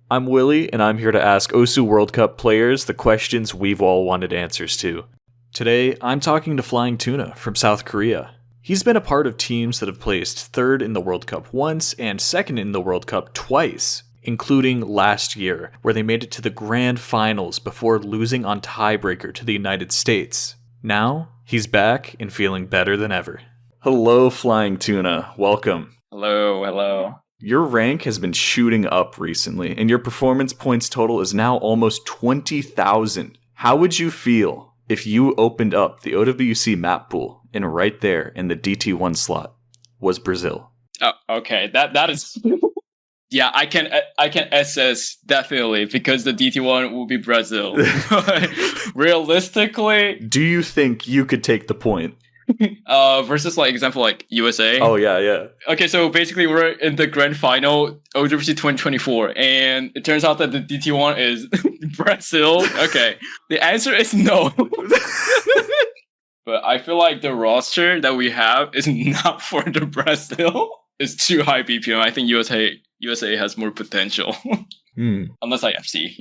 I'm Willy, and I'm here to ask OSU World Cup players the questions we've all wanted answers to. Today, I'm talking to FlyingTuna from South Korea. He's been a part of teams that have placed third in the World Cup once and second in the World Cup twice, including last year, where they made it to the grand finals before losing on tiebreaker to the United States. Now, he's back and feeling better than ever. Hello, FlyingTuna. Welcome. Hello. Your rank has been shooting up recently, and your performance points total is now almost 20,000. How would you feel if you opened up the OWC map pool and right there in the DT1 slot was Brazil? Oh, okay. That is... Yeah, I can assess definitely because the DT1 will be Brazil. But realistically... Do you think you could take the point? Versus example like USA. Oh yeah. Okay, so basically we're in the grand final OWC 2024, and it turns out that the DT1 is Brazil. Okay, the answer is no. But I feel like the roster that we have is not for the Brazil. It's too high BPM. I think USA has more potential. Unless I FC,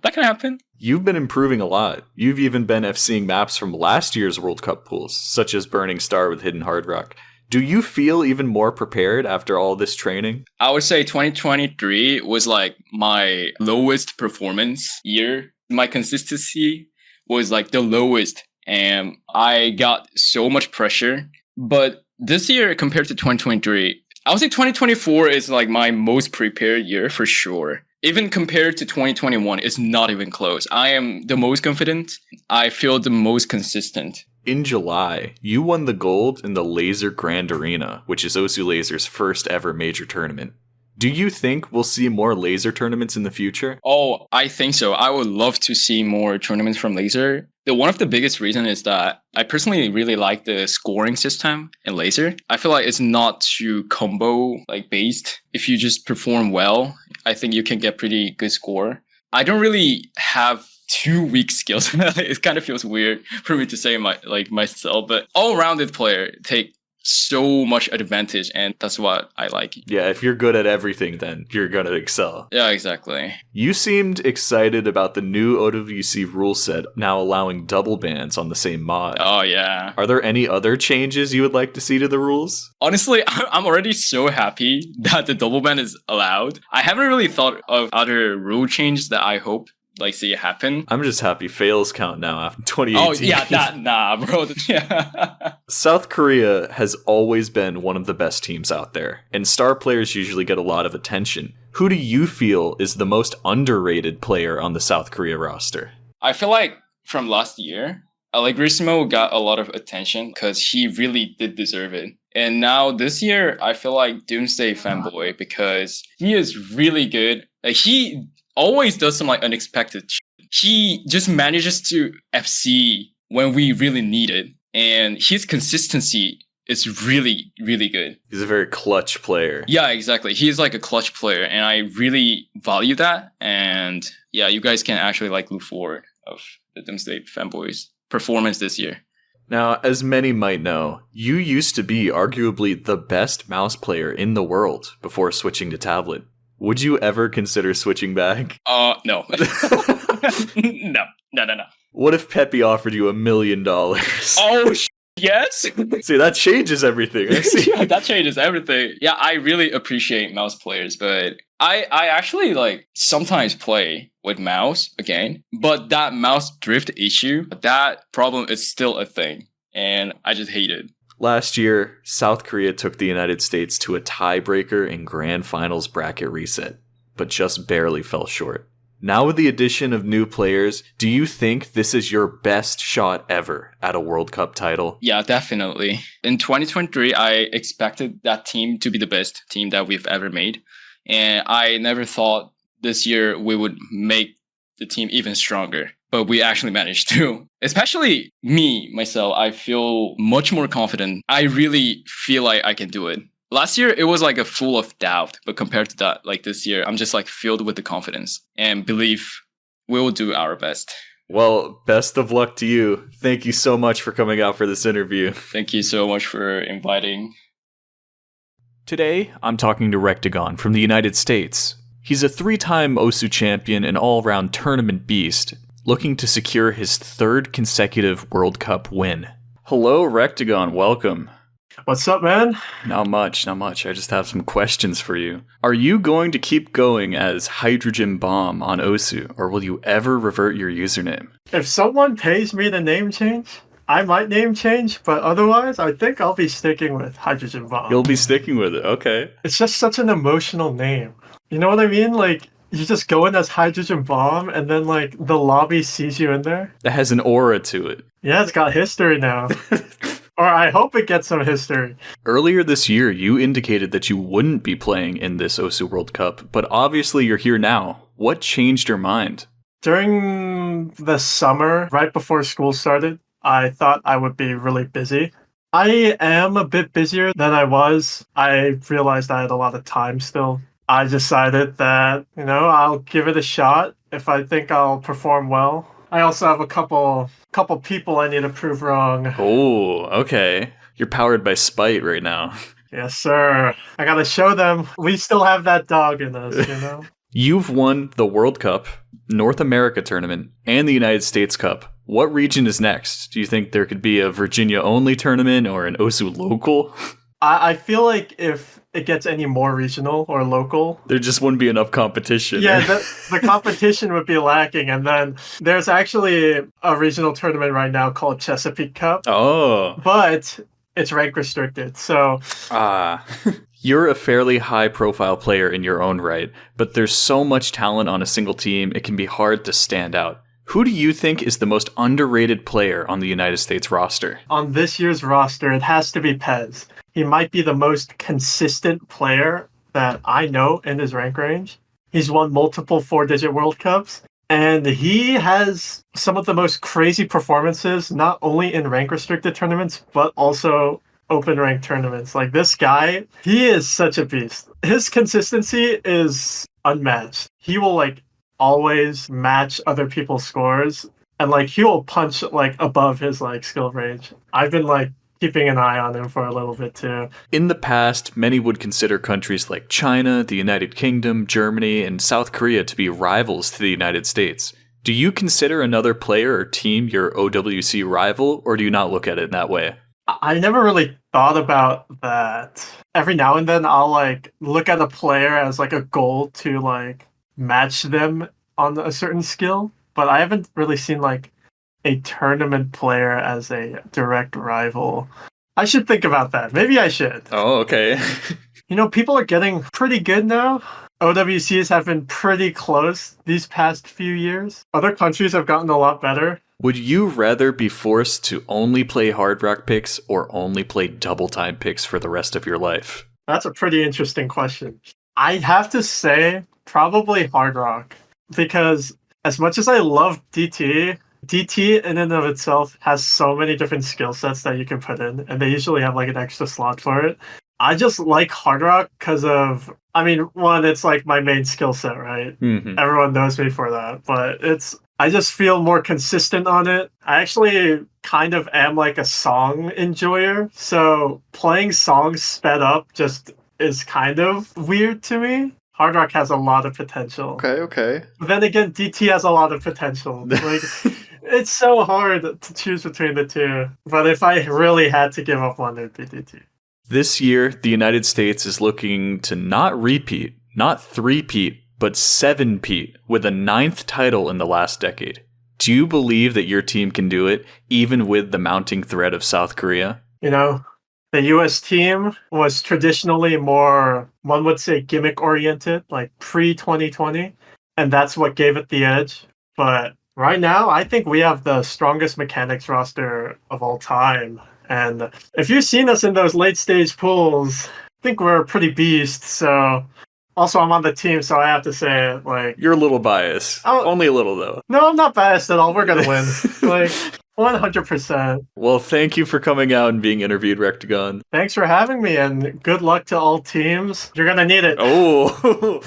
that can happen. You've been improving a lot. You've even been FCing maps from last year's World Cup pools, such as Burning Star with Hidden Hard Rock. Do you feel even more prepared after all this training? I would say 2023 was my lowest performance year. My consistency was the lowest, and I got so much pressure. But this year, compared to 2023, I would say 2024 is my most prepared year for sure. Even compared to 2021, it's not even close. I am the most confident. I feel the most consistent. In July, you won the gold in the Laser Grand Arena, which is OSU Laser's first ever major tournament. Do you think we'll see more Laser tournaments in the future? Oh, I think so. I would love to see more tournaments from Laser. One of the biggest reasons is that I personally really like the scoring system in Laser. I feel like it's not too combo based. If you just perform well, I think you can get pretty good score. I don't really have too weak skills. It kind of feels weird for me to say myself, but all-rounded player take so much advantage, and that's what I like. Yeah, if you're good at everything, then you're gonna excel. Yeah, exactly. You seemed excited about the new OWC rule set now allowing double bans on the same mod. Oh, yeah. Are there any other changes you would like to see to the rules? Honestly, I'm already so happy that the double ban is allowed. I haven't really thought of other rule changes that I hope see it happen. I'm just happy fails count now after 2018. Oh, yeah, nah, bro. Yeah. South Korea has always been one of the best teams out there, and star players usually get a lot of attention. Who do you feel is the most underrated player on the South Korea roster? I feel like from last year, Allegrisimo got a lot of attention because he really did deserve it. And now this year, I feel like Doomsday Fanboy because he is really good. He always does some unexpected shit. He just manages to FC when we really need it. And his consistency is really, really good. He's a very clutch player. Yeah, exactly. He is a clutch player, and I really value that. And yeah, you guys can actually look forward of the Doomsday Fanboys performance this year. Now, as many might know, you used to be arguably the best mouse player in the world before switching to tablet. Would you ever consider switching back? No. No. What if Pepe offered you $1 million? Oh, yes? See, that changes everything. Yeah, that changes everything. Yeah, I really appreciate mouse players, but I actually sometimes play with mouse again, but that mouse drift issue, that problem is still a thing, and I just hate it. Last year, South Korea took the United States to a tiebreaker in Grand Finals bracket reset, but just barely fell short. Now with the addition of new players, do you think this is your best shot ever at a World Cup title? Yeah, definitely. In 2023, I expected that team to be the best team that we've ever made. And I never thought this year we would make the team even stronger. But we actually managed to. Especially myself, I feel much more confident. I really feel like I can do it. Last year, it was a full of doubt. But compared to that, this year, I'm just filled with the confidence and believe we will do our best. Well, best of luck to you. Thank you so much for coming out for this interview. Thank you so much for inviting. Today, I'm talking to Rektygon from the United States. He's a 3-time OSU champion and all-around tournament beast, looking to secure his 3rd consecutive World Cup win. Hello, Rektygon, welcome. What's up, man? Not much. I just have some questions for you. Are you going to keep going as Hydrogen Bomb on OSU, or will you ever revert your username? If someone pays me to name change, I might name change, but otherwise, I think I'll be sticking with Hydrogen Bomb. You'll be sticking with it, okay. It's just such an emotional name. You know what I mean? Like, you just go in as Hydrogen Bomb, and then, like, the lobby sees you in there. It has an aura to it. Yeah, it's got history now. Or I hope it gets some history. Earlier this year, you indicated that you wouldn't be playing in this OSU World Cup, but obviously you're here now. What changed your mind? During the summer, right before school started, I thought I would be really busy. I am a bit busier than I was. I realized I had a lot of time still. I decided that, I'll give it a shot if I think I'll perform well. I also have a couple people I need to prove wrong. Oh, okay. You're powered by spite right now. Yes, sir. I gotta show them we still have that dog in us, You've won the World Cup, North America tournament, and the United States Cup. What region is next? Do you think there could be a Virginia-only tournament or an OSU local? I feel like if it gets any more regional or local, there just wouldn't be enough competition. Yeah, the competition would be lacking. And then there's actually a regional tournament right now called Chesapeake Cup. Oh. But it's rank restricted, so... You're a fairly high-profile player in your own right, but there's so much talent on a single team, it can be hard to stand out. Who do you think is the most underrated player on the United States roster? On this year's roster, it has to be Pez. He might be the most consistent player that I know in his rank range. He's won multiple 4-digit World Cups, and he has some of the most crazy performances, not only in rank-restricted tournaments, but also open rank tournaments. Like, this guy, he is such a beast. His consistency is unmatched. He will, always match other people's scores, and, he will punch, above his, skill range. I've been, keeping an eye on him for a little bit too. In the past, many would consider countries like China, the United Kingdom, Germany, and South Korea to be rivals to the United States. Do you consider another player or team your OWC rival, or do you not look at it in that way? I never really thought about that. Every now and then I'll look at a player as a goal to match them on a certain skill, but I haven't really seen a tournament player as a direct rival. I should think about that. Maybe I should. Oh, okay. People are getting pretty good now. OWCs have been pretty close these past few years. Other countries have gotten a lot better. Would you rather be forced to only play hard rock picks or only play double time picks for the rest of your life? That's a pretty interesting question. I have to say probably hard rock, because as much as I love DT in and of itself has so many different skill sets that you can put in, and they usually have an extra slot for it. I just like hard rock because of, one, it's my main skill set, right? Mm-hmm. Everyone knows me for that, but I just feel more consistent on it. I actually kind of am a song enjoyer, so playing songs sped up just is kind of weird to me. Hard rock has a lot of potential. Okay. But then again, DT has a lot of potential. It's so hard to choose between the two. But if I really had to give up one, it would be DT. This year, the United States is looking to not repeat, not three-peat, but 7-peat with a 9th title in the last decade. Do you believe that your team can do it, even with the mounting threat of South Korea? The US team was traditionally more, one would say, gimmick-oriented, pre-2020, and that's what gave it the edge. But right now, I think we have the strongest mechanics roster of all time. And if you've seen us in those late-stage pools, I think we're a pretty beast. So, also, I'm on the team, so I have to say, You're a little biased. Only a little, though. No, I'm not biased at all. We're going to win. 100%. Well, thank you for coming out and being interviewed, Rektygon. Thanks for having me, and good luck to all teams. You're going to need it. Oh!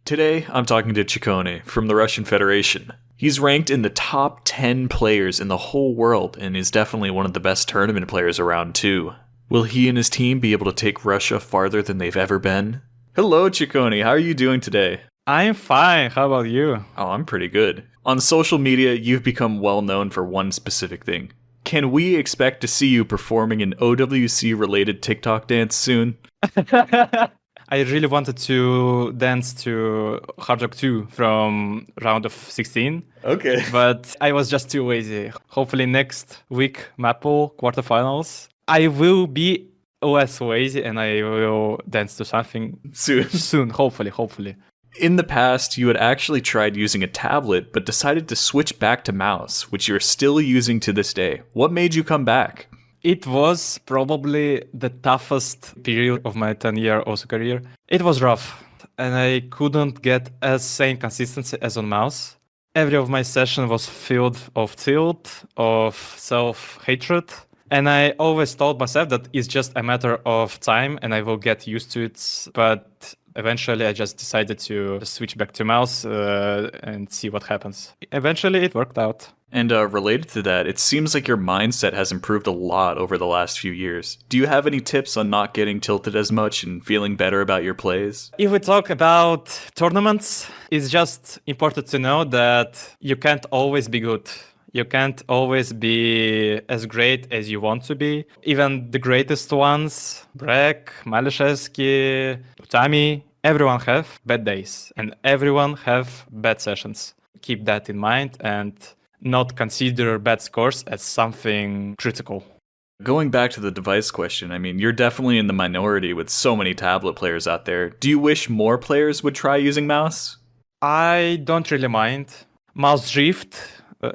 Today, I'm talking to Chicony from the Russian Federation. He's ranked in the top 10 players in the whole world, and is definitely one of the best tournament players around, too. Will he and his team be able to take Russia farther than they've ever been? Hello, Chicony. How are you doing today? I'm fine. How about you? Oh, I'm pretty good. On social media, you've become well known for one specific thing. Can we expect to see you performing an OWC-related TikTok dance soon? I really wanted to dance to Hard Rock 2 from round of 16, Okay. but I was just too lazy. Hopefully next week, Maple quarterfinals, I will be less lazy and I will dance to something soon, hopefully. In the past, you had actually tried using a tablet, but decided to switch back to mouse, which you're still using to this day. What made you come back? It was probably the toughest period of my 10-year OSU career. It was rough, and I couldn't get as same consistency as on mouse. Every of my session was filled of tilt, of self-hatred, and I always told myself that it's just a matter of time and I will get used to it, but eventually I just decided to switch back to mouse and see what happens. Eventually it worked out. And related to that, it seems like your mindset has improved a lot over the last few years. Do you have any tips on not getting tilted as much and feeling better about your plays? If we talk about tournaments, it's just important to know that you can't always be good. You can't always be as great as you want to be. Even the greatest ones, Brek, Malishevsky, Utami, everyone have bad days and everyone have bad sessions. Keep that in mind and not consider bad scores as something critical. Going back to the device question, I mean, you're definitely in the minority with so many tablet players out there. Do you wish more players would try using mouse? I don't really mind. Mouse drift,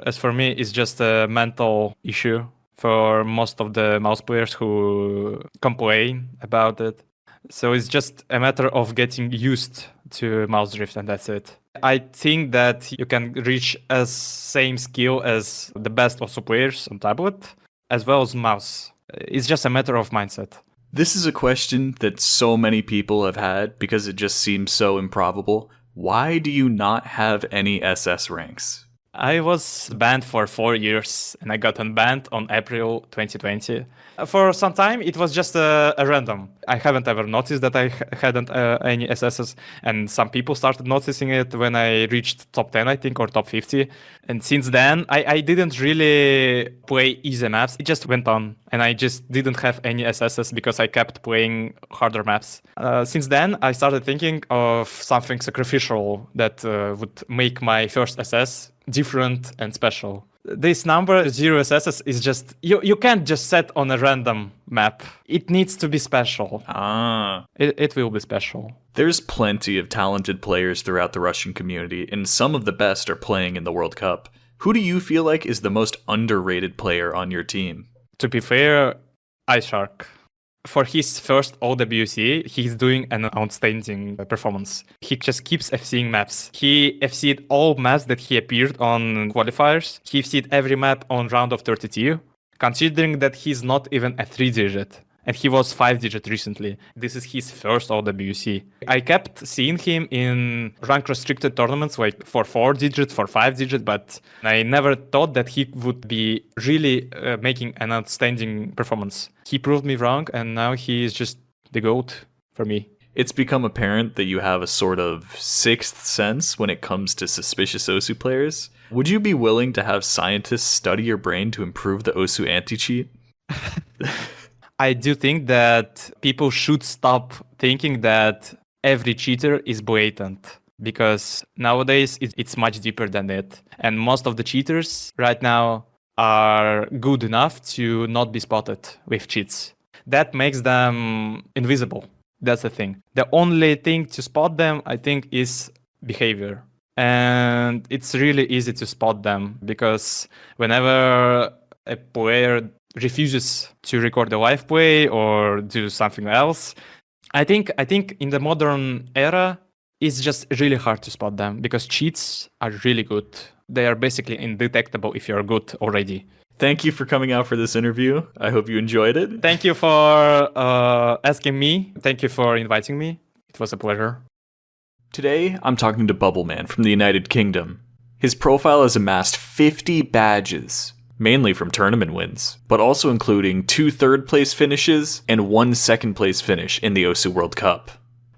as for me, is just a mental issue for most of the mouse players who complain about it. So it's just a matter of getting used to mouse drift and that's it. I think that you can reach as same skill as the best OSU players on tablet as well as mouse. It's just a matter of mindset. This is a question that so many people have had because it just seems so improbable. Why do you not have any SS ranks? I was banned for 4 years and I got unbanned on April 2020. For some time, it was just a random. I haven't ever noticed that I hadn't any SSs, and some people started noticing it when I reached top 10, I think, or top 50. And since then, I didn't really play easy maps. It just went on, and I just didn't have any SSs because I kept playing harder maps. Since then, I started thinking of something sacrificial that would make my first SS different and special. This number 0 SSs is just you can't just set on a random map. It needs to be special. It will be special. There's plenty of talented players throughout the Russian community, and some of the best are playing in the World Cup. Who do you feel like is the most underrated player on your team? To be fair, Ice Shark. For his first OWC, he's doing an outstanding performance. He just keeps FCing maps. He FC'd all maps that he appeared on qualifiers. He FC'd every map on round of 32, considering that he's not even a 3-digit. And he was 5-digit recently. This is his first OWC. I kept seeing him in rank restricted tournaments, like for 4-digit, for 5-digit, but I never thought that he would be really making an outstanding performance. He proved me wrong, and now he is just the GOAT for me. It's become apparent that you have a sort of sixth sense when it comes to suspicious OSU players. Would you be willing to have scientists study your brain to improve the OSU anti-cheat? I do think that people should stop thinking that every cheater is blatant, because nowadays it's much deeper than that. And most of the cheaters right now are good enough to not be spotted with cheats. That makes them invisible. That's the thing. The only thing to spot them, I think, is behavior. And it's really easy to spot them because whenever a player refuses to record a live play or do something else, I think in the modern era, it's just really hard to spot them because cheats are really good. They are basically undetectable if you're good already. Thank you for coming out for this interview. I hope you enjoyed it. Thank you for asking me. Thank you for inviting me. It was a pleasure. Today, I'm talking to Bubbleman from the United Kingdom. His profile has amassed 50 badges, mainly from tournament wins, but also including 2 third-place finishes and 1 second-place finish in the OSU World Cup.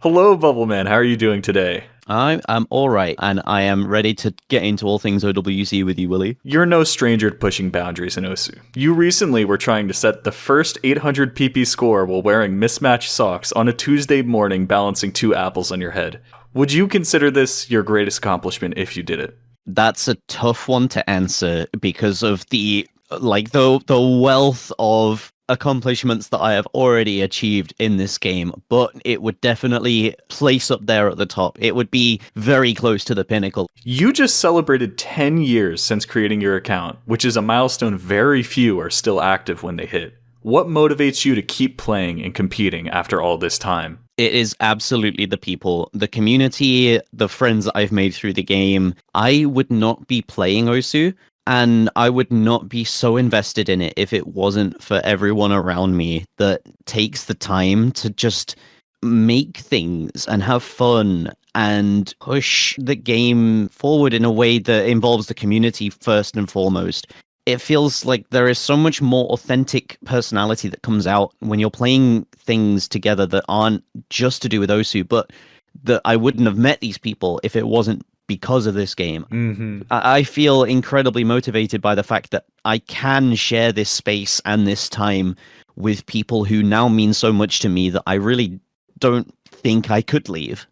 Hello, Bubbleman. How are you doing today? I'm all right, and I am ready to get into all things OWC with you, Willy. You're no stranger to pushing boundaries in OSU. You recently were trying to set the first 800 PP score while wearing mismatched socks on a Tuesday morning balancing 2 apples on your head. Would you consider this your greatest accomplishment if you did it? That's a tough one to answer because of the wealth of accomplishments that I have already achieved in this game, but it would definitely place up there at the top. It would be very close to the pinnacle. You just celebrated 10 years since creating your account, which is a milestone very few are still active when they hit. What motivates you to keep playing and competing after all this time? It is absolutely the people, the community, the friends that I've made through the game. I would not be playing OSU, and I would not be so invested in it if it wasn't for everyone around me that takes the time to just make things and have fun and push the game forward in a way that involves the community first and foremost. It feels like there is so much more authentic personality that comes out when you're playing things together that aren't just to do with OSU, but that I wouldn't have met these people if it wasn't because of this game. Mm-hmm. I feel incredibly motivated by the fact that I can share this space and this time with people who now mean so much to me that I really don't think I could leave.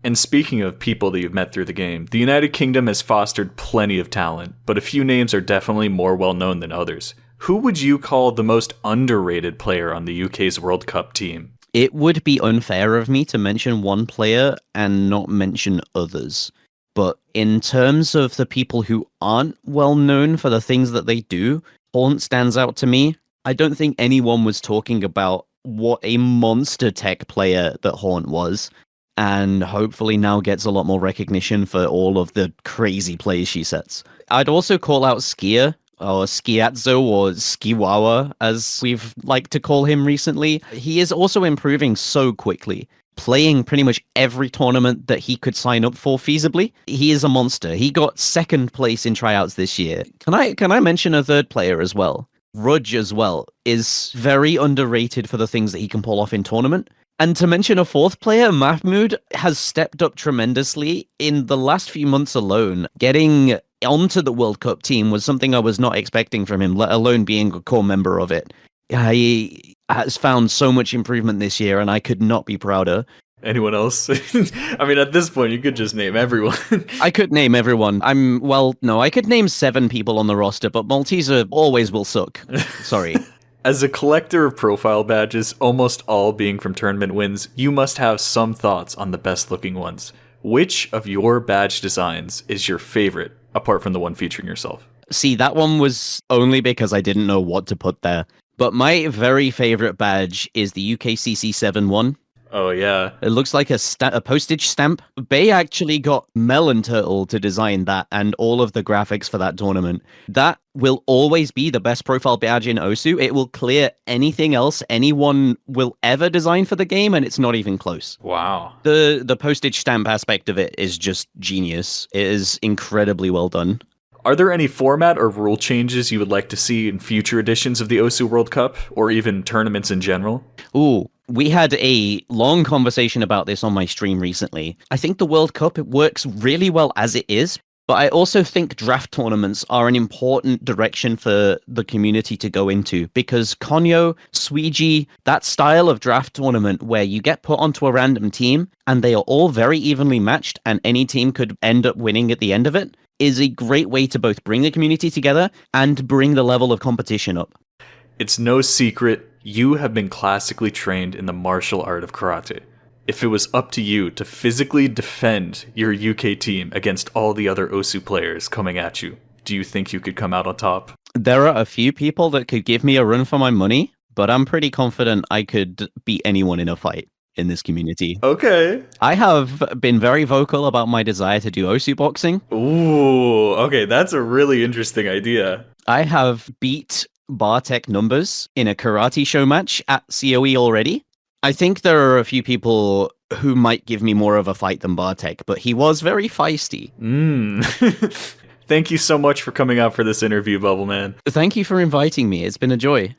And speaking of people that you've met through the game, the United Kingdom has fostered plenty of talent, but a few names are definitely more well-known than others. Who would you call the most underrated player on the UK's World Cup team? It would be unfair of me to mention one player and not mention others. But in terms of the people who aren't well known for the things that they do, Haunt stands out to me. I don't think anyone was talking about what a monster tech player that Haunt was, and hopefully now gets a lot more recognition for all of the crazy plays she sets. I'd also call out Skier, or Skiatzo, or Skiwawa, as we've liked to call him recently. He is also improving so quickly, playing pretty much every tournament that he could sign up for feasibly. He is a monster. He got second place in tryouts this year. Can I mention a third player as well? Rudge as well is very underrated for the things that he can pull off in tournament. And to mention a fourth player, Mahmoud has stepped up tremendously in the last few months alone. Getting onto the World Cup team was something I was not expecting from him, let alone being a core member of it. He has found so much improvement this year, and I could not be prouder. Anyone else? I mean, at this point, you could just name everyone. I could name everyone. I could name 7 people on the roster, but Malteser always will suck. Sorry. As a collector of profile badges, almost all being from tournament wins, you must have some thoughts on the best looking ones. Which of your badge designs is your favorite, apart from the one featuring yourself? See, that one was only because I didn't know what to put there. But my very favorite badge is the UKCC7 one. Oh, yeah. It looks like a postage stamp. Bay actually got Melon Turtle to design that and all of the graphics for that tournament. That will always be the best profile badge in OSU. It will clear anything else anyone will ever design for the game, and it's not even close. Wow. The postage stamp aspect of it is just genius. It is incredibly well done. Are there any format or rule changes you would like to see in future editions of the OSU World Cup, or even tournaments in general? Ooh, we had a long conversation about this on my stream recently. I think the World Cup, it works really well as it is, but I also think draft tournaments are an important direction for the community to go into, because Konyo, Suiji, that style of draft tournament where you get put onto a random team and they are all very evenly matched and any team could end up winning at the end of it, is a great way to both bring the community together and bring the level of competition up. It's no secret you have been classically trained in the martial art of karate. If it was up to you to physically defend your UK team against all the other OSU players coming at you, do you think you could come out on top? There are a few people that could give me a run for my money, but I'm pretty confident I could beat anyone in a fight in this community. Okay. I have been very vocal about my desire to do OSU boxing. Ooh, okay, that's a really interesting idea. I have beat Bartek numbers in a karate show match at COE already. I think there are a few people who might give me more of a fight than Bartek, but he was very feisty. Thank you so much for coming out for this interview, Bubbleman. Thank you for inviting me. It's been a joy.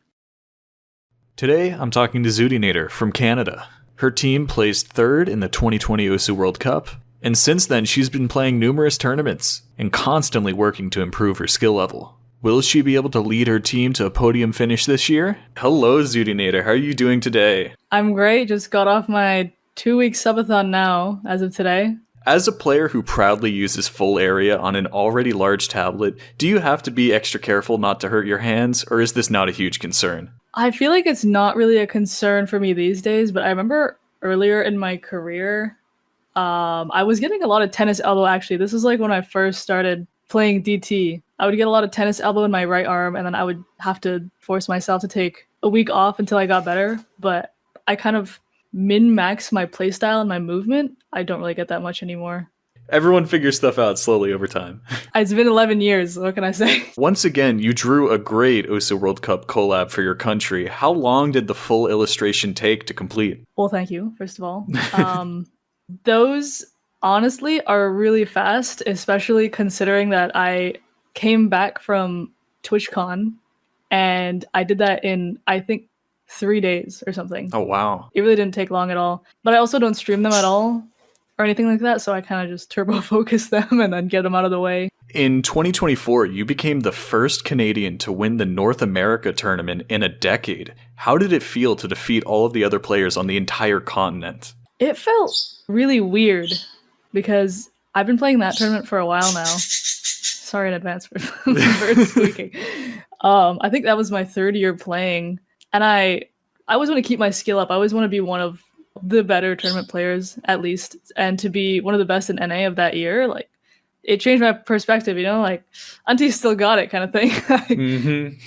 Today, I'm talking to xootynator from Canada. Her team placed third in the 2020 Osu World Cup, and since then she's been playing numerous tournaments and constantly working to improve her skill level. Will she be able to lead her team to a podium finish this year? Hello, xootynator. How are you doing today? I'm great. Just got off my 2-week subathon now, as of today. As a player who proudly uses full area on an already large tablet, do you have to be extra careful not to hurt your hands, or is this not a huge concern? I feel like it's not really a concern for me these days, but I remember earlier in my career, I was getting a lot of tennis elbow, actually. This was like when I first started playing DT. I would get a lot of tennis elbow in my right arm, and then I would have to force myself to take a week off until I got better. But I kind of min-max my playstyle and my movement. I don't really get that much anymore. Everyone figures stuff out slowly over time. It's been 11 years, what can I say? Once again, you drew a great Osu World Cup collab for your country. How long did the full illustration take to complete? Well, thank you, first of all. Those, honestly, are really fast, especially considering that I came back from TwitchCon, and I did that in, I think, 3 days or something. Oh, wow. It really didn't take long at all. But I also don't stream them at all or anything like that, so I kind of just turbo focus them and then get them out of the way. In 2024, you became the first Canadian to win the North America tournament in a decade. How did it feel to defeat all of the other players on the entire continent? It felt really weird because I've been playing that tournament for a while now. Sorry in advance for birds squeaking. I think that was my 3rd year playing, and I always want to keep my skill up. I always want to be one of the better tournament players, at least, and to be one of the best in NA of that year. Like, it changed my perspective, you know, like, Auntie still got it kind of thing.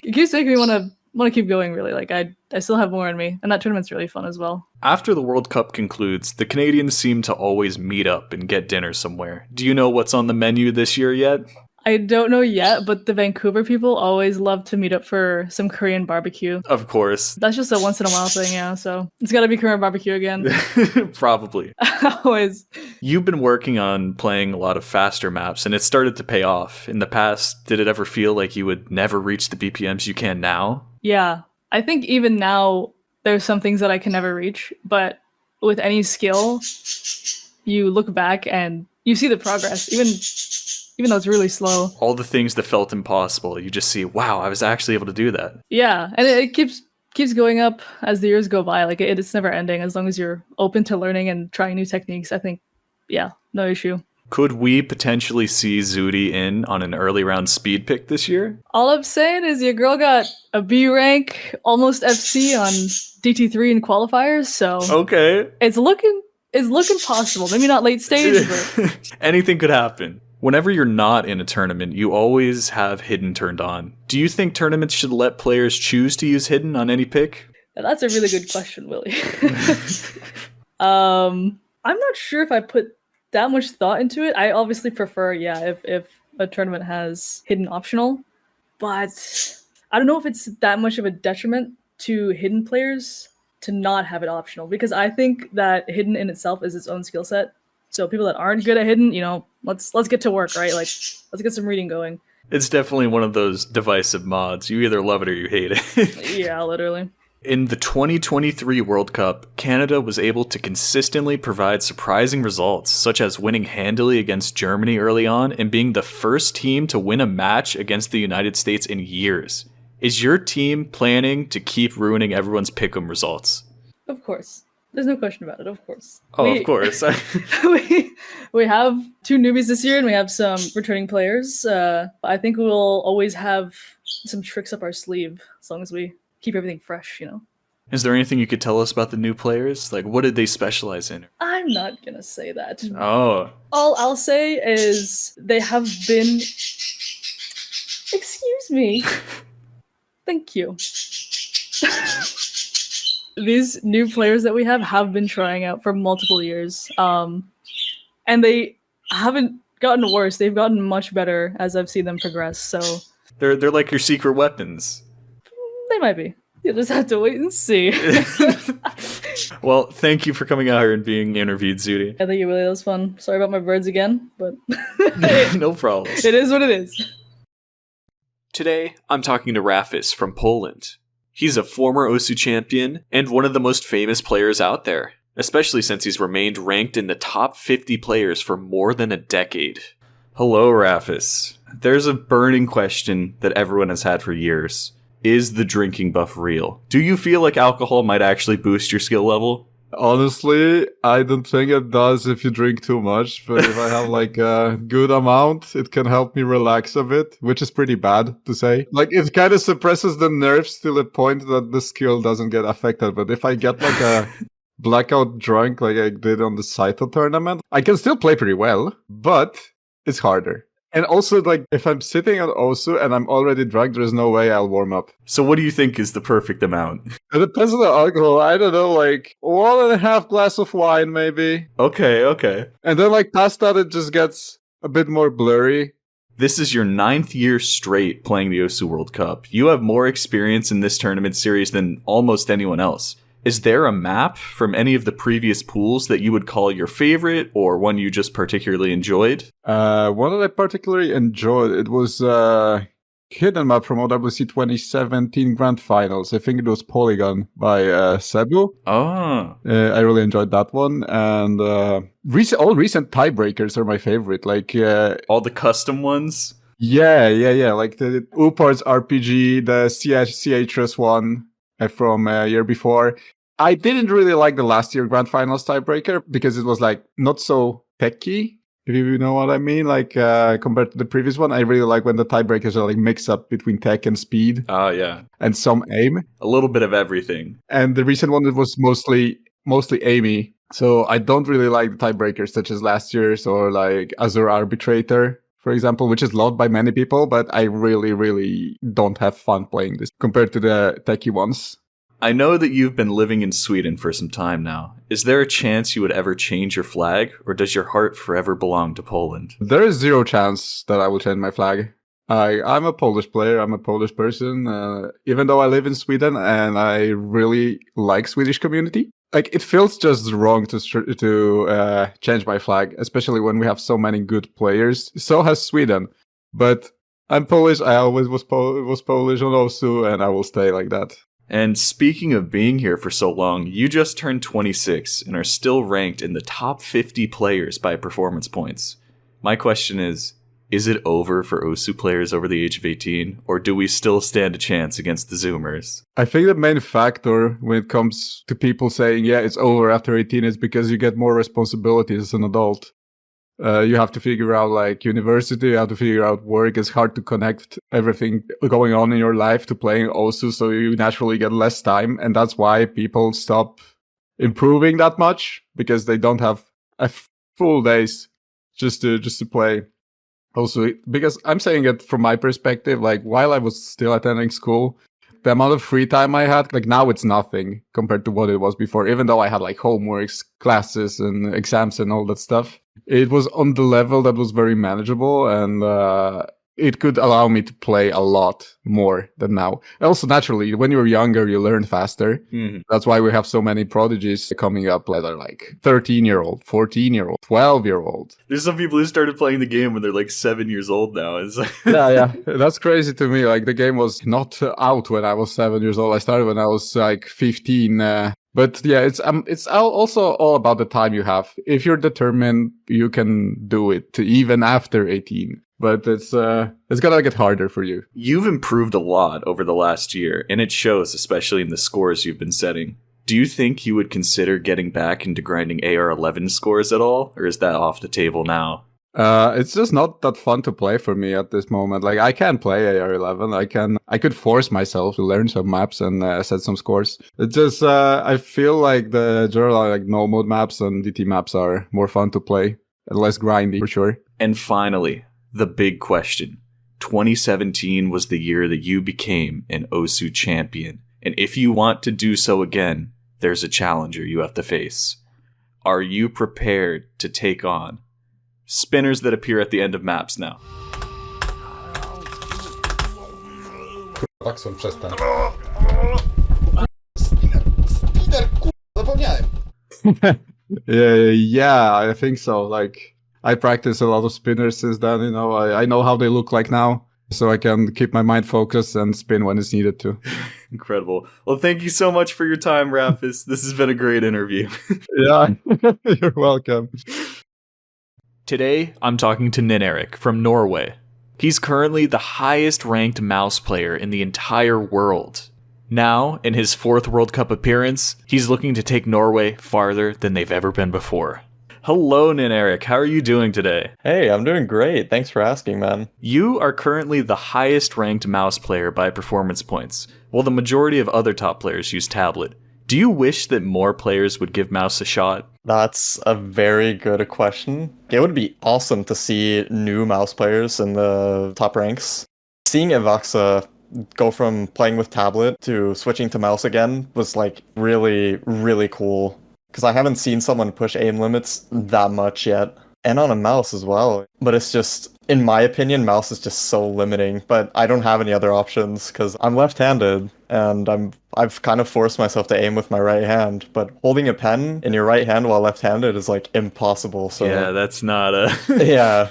It keeps making me want to keep going, really. Like, I still have more in me, and that tournament's really fun as well. After the World Cup concludes, the Canadians seem to always meet up and get dinner somewhere. Do you know what's on the menu this year yet? I don't know yet, but the Vancouver people always love to meet up for some Korean barbecue. Of course. That's just a once in a while thing, yeah, so it's gotta be Korean barbecue again. Probably. Always. You've been working on playing a lot of faster maps, and it started to pay off. In the past, did it ever feel like you would never reach the BPMs you can now? Yeah. I think even now, there's some things that I can never reach, but with any skill, you look back and you see the progress, even though it's really slow. All the things that felt impossible, you just see, wow, I was actually able to do that. Yeah, and it keeps going up as the years go by. Like, it's never ending as long as you're open to learning and trying new techniques. I think, yeah, no issue. Could we potentially see Zooty in on an early round speed pick this year? All I'm saying is your girl got a B rank, almost FC on DT3 in qualifiers, so okay, it's looking possible. Maybe not late stage, but anything could happen. Whenever you're not in a tournament, you always have Hidden turned on. Do you think tournaments should let players choose to use Hidden on any pick? Now, that's a really good question, Willy. I'm not sure if I put that much thought into it. I obviously prefer, if a tournament has Hidden optional, but I don't know if it's that much of a detriment to Hidden players to not have it optional, because I think that Hidden in itself is its own skill set. So people that aren't good at Hidden, you know, let's get to work, right? Like, let's get some reading going. It's definitely one of those divisive mods. You either love it or you hate it. Yeah, literally. In the 2023 World Cup, Canada was able to consistently provide surprising results, such as winning handily against Germany early on and being the first team to win a match against the United States in years. Is your team planning to keep ruining everyone's pick'em results? Of course. There's no question about it, of course. Of course. we have 2 newbies this year, and we have some returning players. I think we'll always have some tricks up our sleeve, as long as we keep everything fresh, you know? Is there anything you could tell us about the new players? Like, what did they specialize in? I'm not gonna say that. Oh. All I'll say is they have been... Excuse me. Thank you. These new players that we have been trying out for multiple years. And they haven't gotten worse. They've gotten much better as I've seen them progress, so... They're like your secret weapons. They might be. You'll just have to wait and see. Well, thank you for coming out here and being interviewed, Zooty. I think it really was fun. Sorry about my birds again, but... No problem. It is what it is. Today, I'm talking to Rafis from Poland. He's a former Osu champion and one of the most famous players out there. especially since he's remained ranked in the top 50 players for more than a decade. Hello, Rafis. There's a burning question that everyone has had for years. Is the drinking buff real? Do you feel like alcohol might actually boost your skill level? Honestly, I don't think it does if you drink too much, but if I have like a good amount, it can help me relax a bit, which is pretty bad to say. Like, it kind of suppresses the nerves to the point that the skill doesn't get affected. But if I get like a blackout drunk like I did on the Saito tournament, I can still play pretty well, but it's harder. And also, like, if I'm sitting on Osu and I'm already drunk, there's no way I'll warm up. So what do you think is the perfect amount? It depends on the alcohol. I don't know, like 1.5 glass of wine, maybe. Okay. And then, like, past that, it just gets a bit more blurry. This is your 9th year straight playing the Osu World Cup. You have more experience in this tournament series than almost anyone else. Is there a map from any of the previous pools that you would call your favorite, or one you just particularly enjoyed? One that I particularly enjoyed, it was hidden map from OWC 2017 Grand Finals. I think it was Polygon by Cebu. Oh. I really enjoyed that one. And all recent tiebreakers are my favorite. Like all the custom ones? Yeah. Like the Upar's RPG, the CHRS one from a year before. I didn't really like the last year Grand Finals tiebreaker because it was like not so techy, if you know what I mean. Like compared to the previous one, I really like when the tiebreakers are like mix up between tech and speed. Oh, yeah. And some aim. A little bit of everything. And the recent one, it was mostly aimy. So I don't really like the tiebreakers such as last year's or like Azure Arbitrator, for example, which is loved by many people, but I really, really don't have fun playing this compared to the techie ones. I know that you've been living in Sweden for some time now. Is there a chance you would ever change your flag, or does your heart forever belong to Poland? There is zero chance that I will change my flag. I'm a Polish player, I'm a Polish person, even though I live in Sweden and I really like Swedish community. Like, it feels just wrong to change my flag, especially when we have so many good players. So has Sweden. But I'm Polish, I always was Polish on Osu, and I will stay like that. And speaking of being here for so long, you just turned 26 and are still ranked in the top 50 players by performance points. My question is it over for Osu players over the age of 18, or do we still stand a chance against the Zoomers? I think the main factor when it comes to people saying, yeah, it's over after 18 is because you get more responsibilities as an adult. You have to figure out like university, you have to figure out work. It's hard to connect everything going on in your life to playing Osu, so you naturally get less time. And that's why people stop improving that much, because they don't have full days just to play. Also, because I'm saying it from my perspective, like while I was still attending school, the amount of free time I had, like now it's nothing compared to what it was before, even though I had like homeworks, classes and exams and all that stuff. It was on the level that was very manageable, and it could allow me to play a lot more than now. Also, naturally, when you're younger, you learn faster. Mm-hmm. That's why we have so many prodigies coming up that are like 13-year-old, 14-year-old, 12-year-old. There's some people who started playing the game when they're like 7 years old now. It's like yeah. That's crazy to me. Like, the game was not out when I was 7 years old. I started when I was like 15. But yeah, it's also all about the time you have. If you're determined, you can do it even after 18. But it's gonna get harder for you. You've improved a lot over the last year, and it shows, especially in the scores you've been setting. Do you think you would consider getting back into grinding AR11 scores at all, or is that off the table now? It's just not that fun to play for me at this moment. Like, I can play AR11. I could force myself to learn some maps and set some scores. It's just I feel like the general like no mode maps and DT maps are more fun to play and less grindy for sure. And finally, the big question. 2017 was the year that you became an Osu champion. And if you want to do so again, there's a challenger you have to face. Are you prepared to take on spinners that appear at the end of maps now? Takson, przestań. Spinner, zapomniałem. Yeah, I think so. Like, I practice a lot of spinners since then, you know. I know how they look like now, so I can keep my mind focused and spin when it's needed to. Incredible. Well, thank you so much for your time, Rafis. This has been a great interview. Yeah, you're welcome. Today, I'm talking to NINERIK from Norway. He's currently the highest ranked mouse player in the entire world. Now, in his 4th World Cup appearance, he's looking to take Norway farther than they've ever been before. Hello, NINERIK. How are you doing today? Hey, I'm doing great. Thanks for asking, man. You are currently the highest ranked mouse player by performance points, while the majority of other top players use tablet. Do you wish that more players would give mouse a shot? That's a very good question. It would be awesome to see new mouse players in the top ranks. Seeing Evaxa go from playing with tablet to switching to mouse again was like really, really cool. Because I haven't seen someone push aim limits that much yet. And on a mouse as well. But it's just, in my opinion, mouse is just so limiting. But I don't have any other options because I'm left-handed. And I've kind of forced myself to aim with my right hand. But holding a pen in your right hand while left-handed is like impossible. So yeah, that's not a... yeah.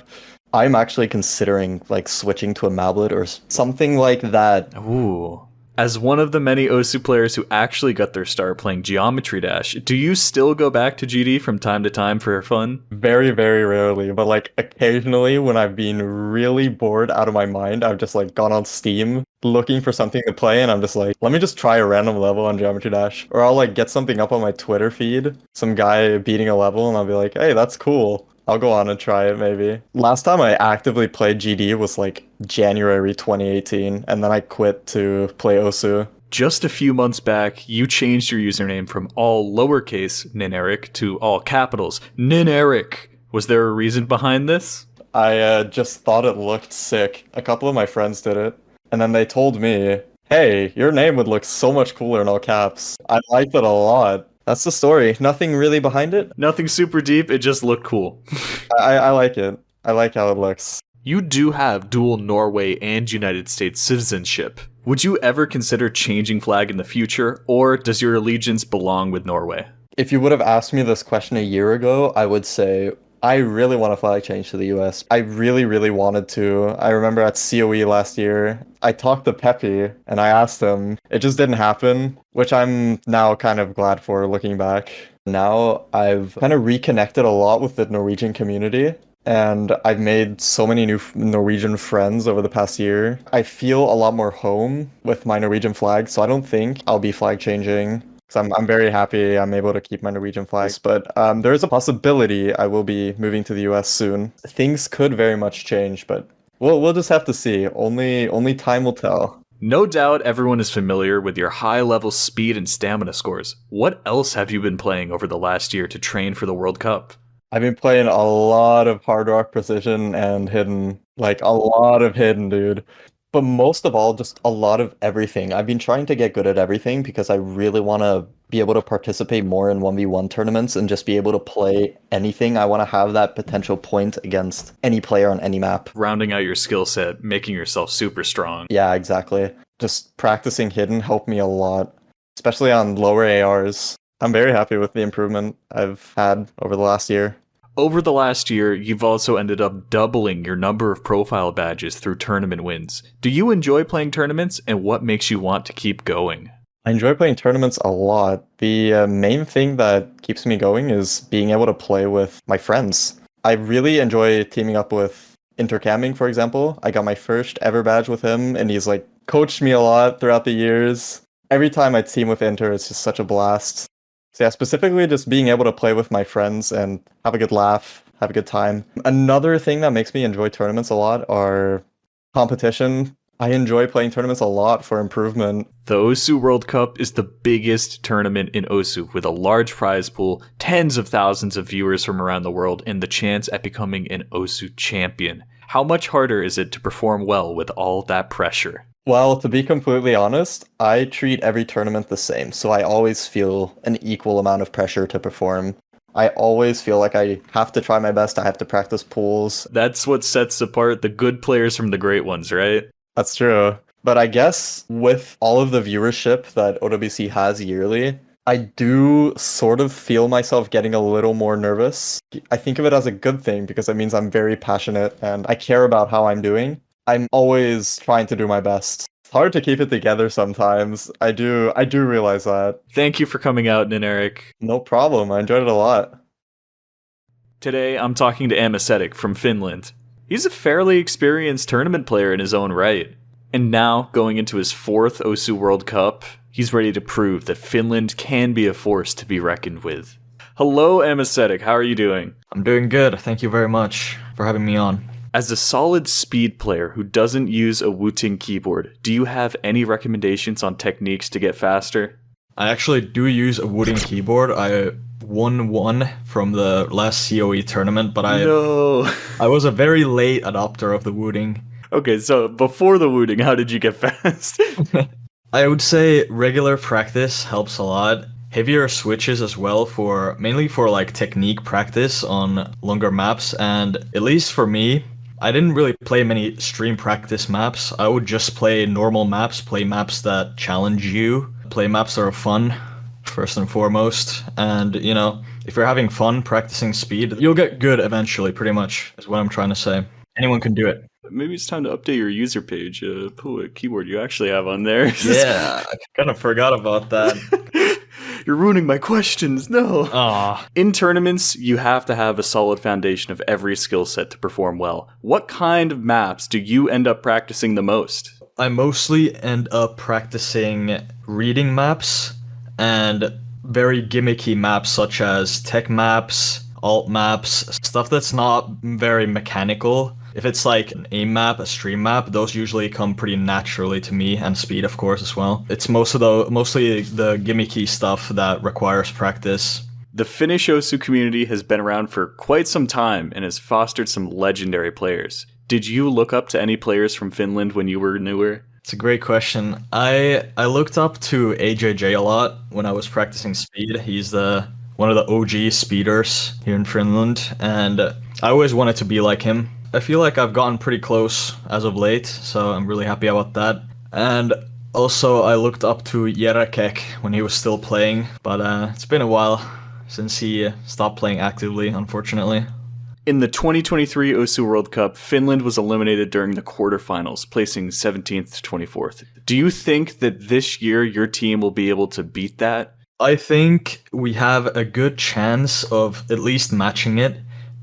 I'm actually considering like switching to a mablet or something like that. Ooh. As one of the many Osu players who actually got their start playing Geometry Dash, do you still go back to GD from time to time for fun? Very, very rarely, but like occasionally when I've been really bored out of my mind, I've just like gone on Steam looking for something to play and I'm just like, let me just try a random level on Geometry Dash. Or I'll like get something up on my Twitter feed, some guy beating a level and I'll be like, hey, that's cool. I'll go on and try it maybe. Last time I actively played GD was like January 2018, and then I quit to play Osu. Just a few months back, you changed your username from all lowercase NINERIK to all capitals NINERIK. Was there a reason behind this? I just thought it looked sick. A couple of my friends did it, and then they told me, hey, your name would look so much cooler in all caps. I liked it a lot. That's the story. Nothing really behind it. Nothing super deep, it just looked cool. I like it. I like how it looks. You do have dual Norway and United States citizenship. Would you ever consider changing flag in the future, or does your allegiance belong with Norway? If you would have asked me this question a year ago, I would say, I really want a flag change to the US. I really, really wanted to. I remember at COE last year, I talked to Pepe and I asked him. It just didn't happen, which I'm now kind of glad for looking back. Now I've kind of reconnected a lot with the Norwegian community and I've made so many new Norwegian friends over the past year. I feel a lot more home with my Norwegian flag, so I don't think I'll be flag changing. So I'm very happy I'm able to keep my Norwegian flags, but there is a possibility I will be moving to the US soon. Things could very much change, but we'll just have to see. Only time will tell. No doubt everyone is familiar with your high-level speed and stamina scores. What else have you been playing over the last year to train for the World Cup? I've been playing a lot of Hard Rock Precision and Hidden. Like, a lot of Hidden, dude. But most of all, just a lot of everything. I've been trying to get good at everything because I really want to be able to participate more in 1v1 tournaments and just be able to play anything. I want to have that potential point against any player on any map. Rounding out your skill set, making yourself super strong. Yeah, exactly. Just practicing Hidden helped me a lot, especially on lower ARs. I'm very happy with the improvement I've had over the last year. Over the last year, you've also ended up doubling your number of profile badges through tournament wins. Do you enjoy playing tournaments, and what makes you want to keep going? I enjoy playing tournaments a lot. The main thing that keeps me going is being able to play with my friends. I really enjoy teaming up with Intercamming, for example. I got my first ever badge with him, and he's like coached me a lot throughout the years. Every time I team with Inter, it's just such a blast. So yeah, specifically just being able to play with my friends and have a good laugh, have a good time. Another thing that makes me enjoy tournaments a lot are competition. I enjoy playing tournaments a lot for improvement. The Osu World Cup is the biggest tournament in Osu, with a large prize pool, tens of thousands of viewers from around the world, and the chance at becoming an Osu champion. How much harder is it to perform well with all that pressure? Well, to be completely honest, I treat every tournament the same, so I always feel an equal amount of pressure to perform. I always feel like I have to try my best, I have to practice pools. That's what sets apart the good players from the great ones, right? That's true. But I guess with all of the viewership that OWC has yearly, I do sort of feel myself getting a little more nervous. I think of it as a good thing because it means I'm very passionate and I care about how I'm doing. I'm always trying to do my best. hard to keep it together sometimes. I do realize that. Thank you for coming out, NINERIK. No problem. I enjoyed it a lot. Today, I'm talking to Amasetic from Finland. He's a fairly experienced tournament player in his own right. And now, going into his 4th OSU World Cup, he's ready to prove that Finland can be a force to be reckoned with. Hello, Amasetic. How are you doing? I'm doing good. Thank you very much for having me on. As a solid speed player who doesn't use a Wooting keyboard, do you have any recommendations on techniques to get faster? I actually do use a wooden keyboard. I won one from the last COE tournament, but I was a very late adopter of the wooting. Okay, so before the wooting, how did you get fast? I would say regular practice helps a lot. Heavier switches as well, mainly for like technique practice on longer maps, and at least for me, I didn't really play many stream practice maps. I would just play normal maps, play maps that challenge you, play maps that are fun, first and foremost. And, you know, if you're having fun practicing speed, you'll get good eventually, pretty much, is what I'm trying to say. Anyone can do it. Maybe it's time to update your user page. Put what keyboard you actually have on there. Yeah, I kind of forgot about that. You're ruining my questions, no. Aw. In tournaments, you have to have a solid foundation of every skill set to perform well. What kind of maps do you end up practicing the most? I mostly end up practicing reading maps and very gimmicky maps such as tech maps, alt maps, stuff that's not very mechanical. If it's like an aim map, a stream map, those usually come pretty naturally to me, and speed, of course, as well. It's mostly the gimmicky stuff that requires practice. The Finnish OSU community has been around for quite some time and has fostered some legendary players. Did you look up to any players from Finland when you were newer? It's a great question. I looked up to AJJ a lot when I was practicing speed. He's one of the OG speeders here in Finland, and I always wanted to be like him. I feel like I've gotten pretty close as of late, so I'm really happy about that. And also, I looked up to NINERIK when he was still playing, but it's been a while since he stopped playing actively, unfortunately. In the 2023 OSU World Cup, Finland was eliminated during the quarterfinals, placing 17th to 24th. Do you think that this year your team will be able to beat that? I think we have a good chance of at least matching it.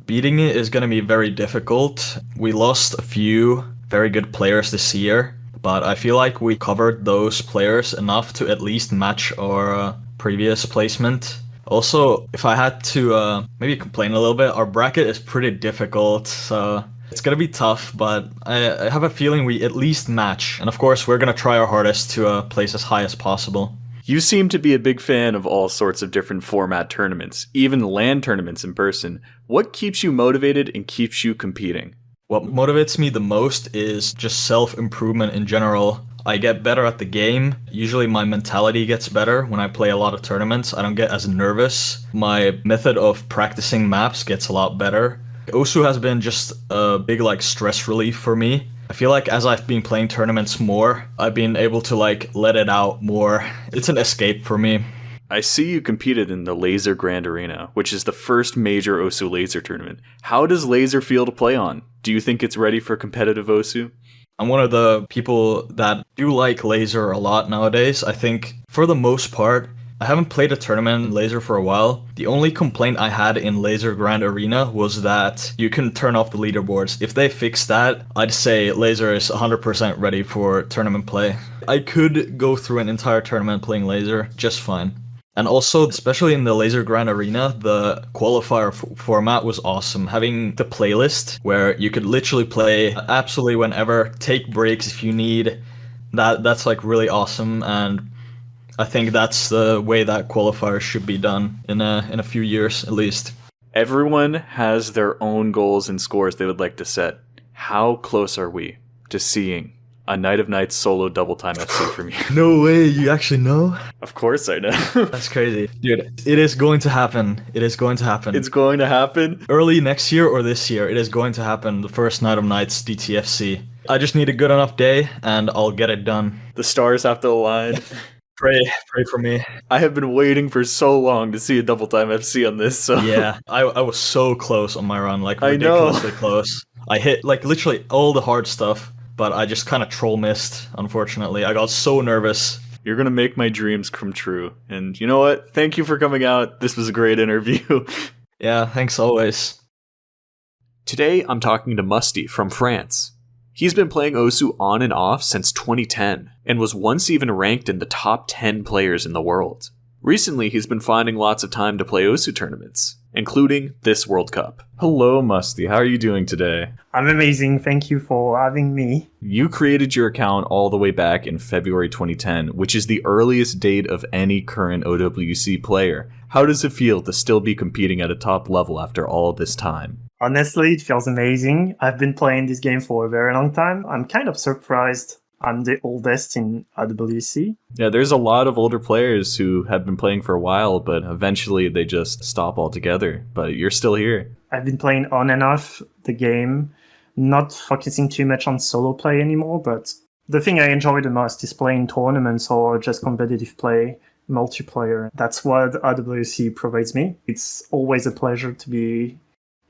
Beating it is going to be very difficult. We lost a few very good players this year, but I feel like we covered those players enough to at least match our previous placement. Also, if I had to maybe complain a little bit, our bracket is pretty difficult, so it's going to be tough, but I have a feeling we at least match. And of course, we're going to try our hardest to place as high as possible. You seem to be a big fan of all sorts of different format tournaments, even LAN tournaments in person. What keeps you motivated and keeps you competing? What motivates me the most is just self-improvement in general. I get better at the game. Usually my mentality gets better when I play a lot of tournaments. I don't get as nervous. My method of practicing maps gets a lot better. OSU has been just a big stress relief for me. I feel like as I've been playing tournaments more, I've been able to let it out more. It's an escape for me. I see you competed in the Laser Grand Arena, which is the first major OSU Laser tournament. How does Laser feel to play on? Do you think it's ready for competitive OSU? I'm one of the people that do like Laser a lot nowadays. I think for the most part, I haven't played a tournament in Laser for a while. The only complaint I had in Laser Grand Arena was that you can turn off the leaderboards. If they fix that, I'd say Laser is 100% ready for tournament play. I could go through an entire tournament playing Laser just fine. And also, especially in the Laser Grand Arena, the qualifier format was awesome. Having the playlist where you could literally play absolutely whenever, take breaks if you need, that's really awesome. And I think that's the way that qualifiers should be done in a few years at least. Everyone has their own goals and scores they would like to set. How close are we to seeing a Night of Nights solo double time FC from you? No way, you actually know? Of course I know. That's crazy. Dude, it is going to happen. It is going to happen. It's going to happen? Early next year or this year, it is going to happen. The first Night of Nights DTFC. I just need a good enough day and I'll get it done. The stars have to align. Pray for me. I have been waiting for so long to see a double time FC on this, so yeah, I was so close on my run, ridiculously close. I hit literally all the hard stuff. but I just kind of troll missed, unfortunately. I got so nervous. You're going to make my dreams come true. And you know what? Thank you for coming out. This was a great interview. Yeah, thanks always. Today, I'm talking to Musty from France. He's been playing Osu on and off since 2010, and was once even ranked in the top 10 players in the world. Recently, he's been finding lots of time to play Osu tournaments, including this World Cup. Hello, Musty. How are you doing today? I'm amazing. Thank you for having me. You created your account all the way back in February 2010, which is the earliest date of any current OWC player. How does it feel to still be competing at a top level after all this time? Honestly, it feels amazing. I've been playing this game for a very long time. I'm kind of surprised I'm the oldest in OWC. Yeah, there's a lot of older players who have been playing for a while, but eventually they just stop altogether. But you're still here. I've been playing on and off the game, not focusing too much on solo play anymore, but the thing I enjoy the most is playing tournaments or just competitive play, multiplayer. That's what OWC provides me. It's always a pleasure to be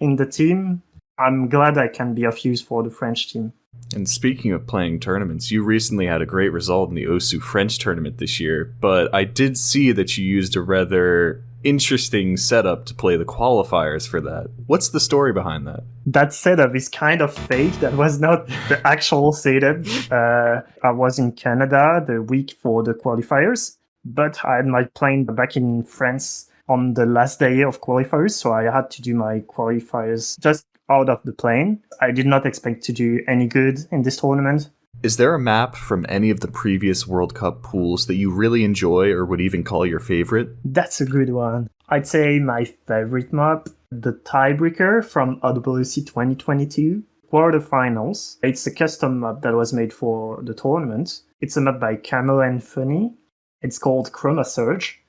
in the team. I'm glad I can be of use for the French team. And speaking of playing tournaments, you recently had a great result in the Osu French tournament this year, but I did see that you used a rather interesting setup to play the qualifiers for that. What's the story behind that? That setup is kind of fake. That was not the actual setup. I was in Canada the week for the qualifiers, but I had my plane back in France on the last day of qualifiers, so I had to do my qualifiers just out of the plane. I did not expect to do any good in this tournament. Is there a map from any of the previous World Cup pools that you really enjoy or would even call your favorite? That's a good one. I'd say my favorite map, the tiebreaker from OWC 2022 quarterfinals. It's a custom map that was made for the tournament. It's a map by Camo and Funny. It's called Chroma Surge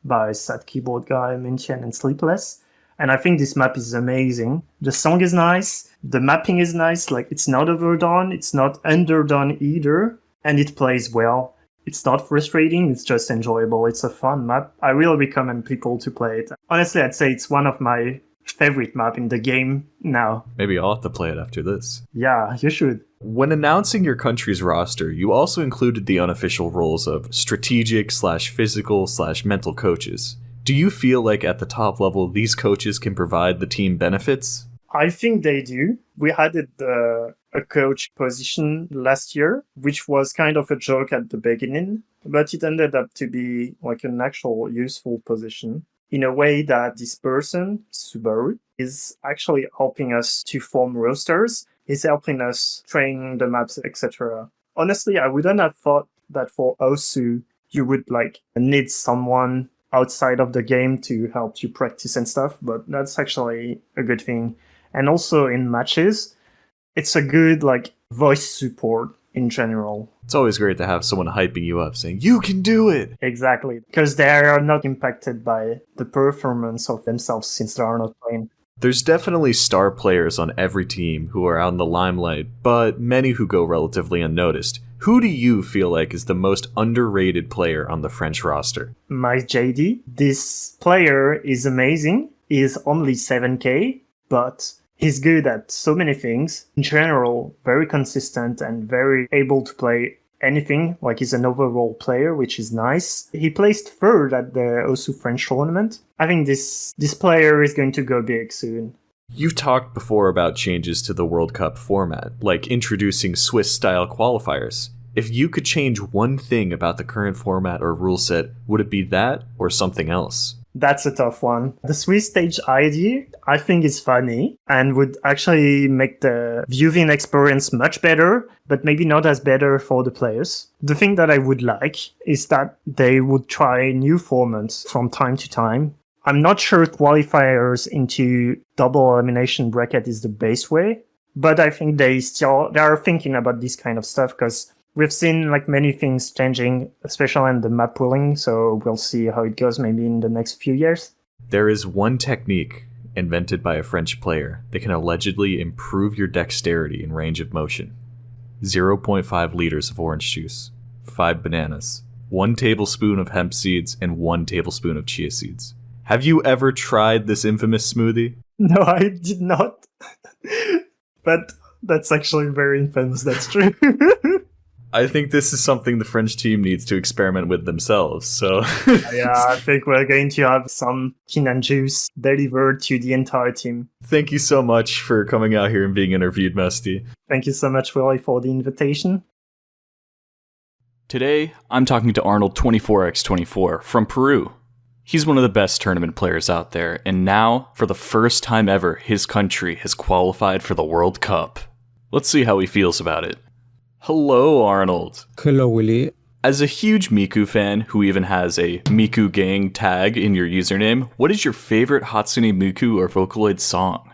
by Sad Keyboard Guy, München, and Sleepless. And I think this map is amazing. The song is nice. The mapping is nice. Like, it's not overdone. It's not underdone either. And it plays well. It's not frustrating. It's just enjoyable. It's a fun map. I really recommend people to play it. Honestly, I'd say it's one of my favorite map in the game now. Maybe I'll have to play it after this. Yeah, you should. When announcing your country's roster, you also included the unofficial roles of strategic/physical/mental coaches. Do you feel like at the top level, these coaches can provide the team benefits? I think they do. We added a coach position last year, which was kind of a joke at the beginning, but it ended up to be like an actual useful position in a way that this person, Subaru, is actually helping us to form rosters. He's helping us train the maps, etc. Honestly, I wouldn't have thought that for Osu, you would need someone outside of the game to help you practice and stuff, but that's actually a good thing. And also in matches, it's a good voice support in general. It's always great to have someone hyping you up, saying, "You can do it!" Exactly, because they are not impacted by the performance of themselves since they are not playing. There's definitely star players on every team who are out in the limelight, but many who go relatively unnoticed. Who do you feel like is the most underrated player on the French roster? My JD. This player is amazing. He is only 7k, but he's good at so many things. In general, very consistent and very able to play anything. He's an overall player, which is nice. He placed third at the Osu French tournament. I think this player is going to go big soon. You've talked before about changes to the World Cup format, like introducing Swiss-style qualifiers. If you could change one thing about the current format or rule set, would it be that or something else? That's a tough one. The Swiss stage idea, I think, is funny and would actually make the viewing experience much better, but maybe not as better for the players. The thing that I would like is that they would try new formats from time to time. I'm not sure qualifiers into double elimination bracket is the best way, but I think they are thinking about this kind of stuff because we've seen many things changing, especially in the map pooling, so we'll see how it goes maybe in the next few years. There is one technique invented by a French player that can allegedly improve your dexterity and range of motion. 0.5 liters of orange juice, 5 bananas, 1 tablespoon of hemp seeds, and 1 tablespoon of chia seeds. Have you ever tried this infamous smoothie? No, I did not. But That's actually very infamous. That's true. I think this is something the French team needs to experiment with themselves, so... Yeah, I think we're going to have some kin and juice delivered to the entire team. Thank you so much for coming out here and being interviewed, Musty. Thank you so much, Willy, for the invitation. Today, I'm talking to Arnold 24x24 from Peru. He's one of the best tournament players out there, and now, for the first time ever, his country has qualified for the World Cup. Let's see how he feels about it. Hello, Arnold. Hello, Willy. As a huge Miku fan, who even has a Miku Gang tag in your username, what is your favorite Hatsune Miku or Vocaloid song?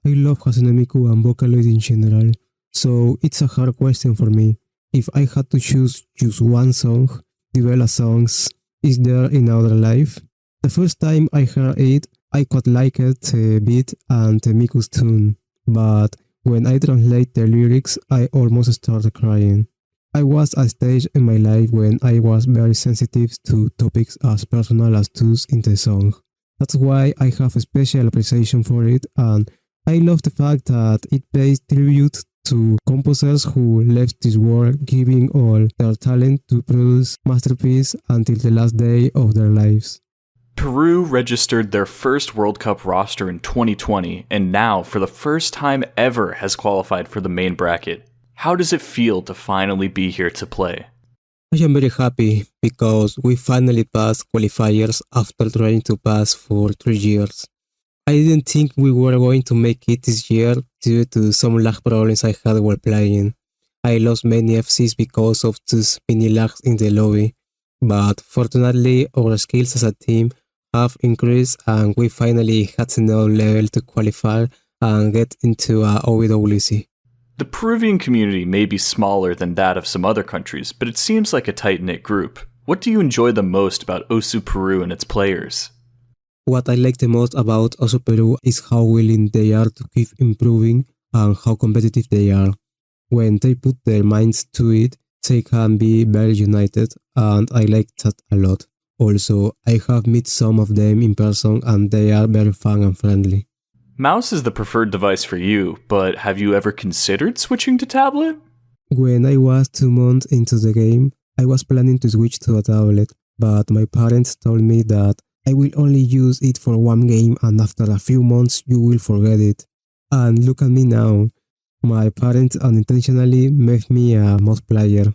I love Hatsune Miku and Vocaloid in general, so it's a hard question for me. If I had to choose just one song, the Bella songs, Is There in Our Life? The first time I heard it, I quite liked the beat and the Miku's tune, but when I translate the lyrics, I almost started crying. I was at a stage in my life when I was very sensitive to topics as personal as those in the song. That's why I have a special appreciation for it, and I love the fact that it pays tribute to composers who left this world giving all their talent to produce masterpieces until the last day of their lives. Peru registered their first World Cup roster in 2020, and now, for the first time ever, has qualified for the main bracket. How does it feel to finally be here to play? I am very happy because we finally passed qualifiers after trying to pass for 3 years. I didn't think we were going to make it this year due to some lag problems I had while playing. I lost many FCs because of those mini lags in the lobby, but fortunately our skills as a team have increased and we finally had enough level to qualify and get into a OWC. The Peruvian community may be smaller than that of some other countries, but it seems like a tight-knit group. What do you enjoy the most about OSU Peru and its players? What I like the most about OSU Peru is how willing they are to keep improving and how competitive they are. When they put their minds to it, they can be very united, and I like that a lot. Also, I have met some of them in person and they are very fun and friendly. Mouse is the preferred device for you, but have you ever considered switching to tablet? When I was 2 months into the game, I was planning to switch to a tablet, but my parents told me that I will only use it for 1 game and after a few months you will forget it. And look at me now. My parents unintentionally made me a mod player.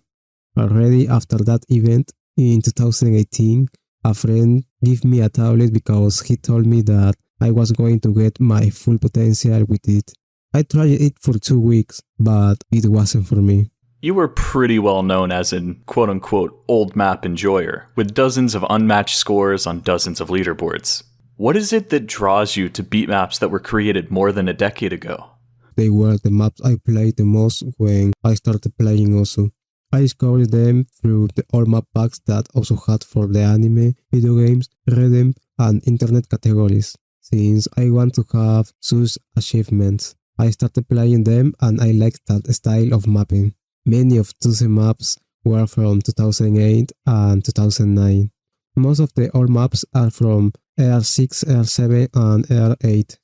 Already after that event, in 2018, a friend gave me a tablet because he told me that I was going to get my full potential with it. I tried it for 2 weeks, but it wasn't for me. You were pretty well known as an quote-unquote old map enjoyer, with dozens of unmatched scores on dozens of leaderboards. What is it that draws you to beat maps that were created more than a decade ago? They were the maps I played the most when I started playing Osu. I discovered them through the all map packs that Osu had for the anime, video games, Redem, and internet categories. Since I want to have such achievements, I started playing them and I liked that style of mapping. Many of those maps were from 2008 and 2009. Most of the old maps are from AR6, AR7 and AR8.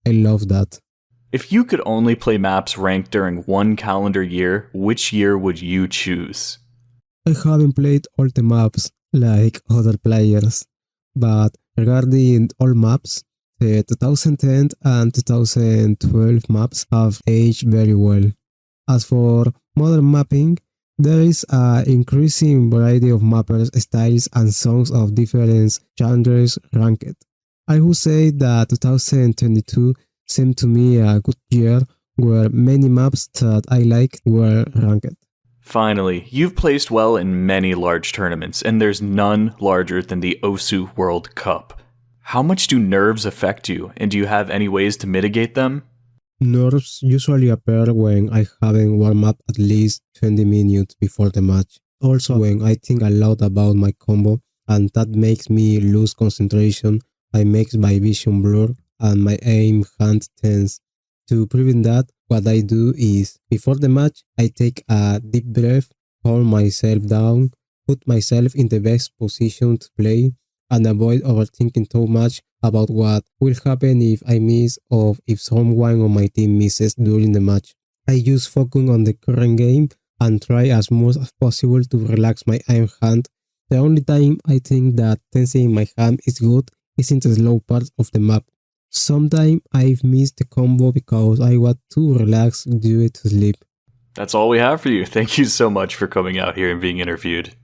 I love that. If you could only play maps ranked during 1 calendar year, which year would you choose? I haven't played all the maps like other players, but regarding all maps, the 2010 and 2012 maps have aged very well. As for modern mapping, there is an increasing variety of mappers, styles, and songs of different genres ranked. I would say that 2022 seemed to me a good year where many maps that I like were ranked. Finally, you've placed well in many large tournaments, and there's none larger than the OSU World Cup. How much do nerves affect you, and do you have any ways to mitigate them? Nerves usually appear when I haven't warmed up at least 20 minutes before the match. Also when I think a lot about my combo, and that makes me lose concentration, I make my vision blur and my aim hand tense. To prevent that, what I do is, before the match, I take a deep breath, calm myself down, put myself in the best position to play, and avoid overthinking too much about what will happen if I miss or if someone on my team misses during the match. I just focus on the current game and try as much as possible to relax my aim hand. The only time I think that tensing my hand is good is in the slow parts of the map. Sometimes I've missed the combo because I want to relax due to sleep. That's all we have for you. Thank you so much for coming out here and being interviewed.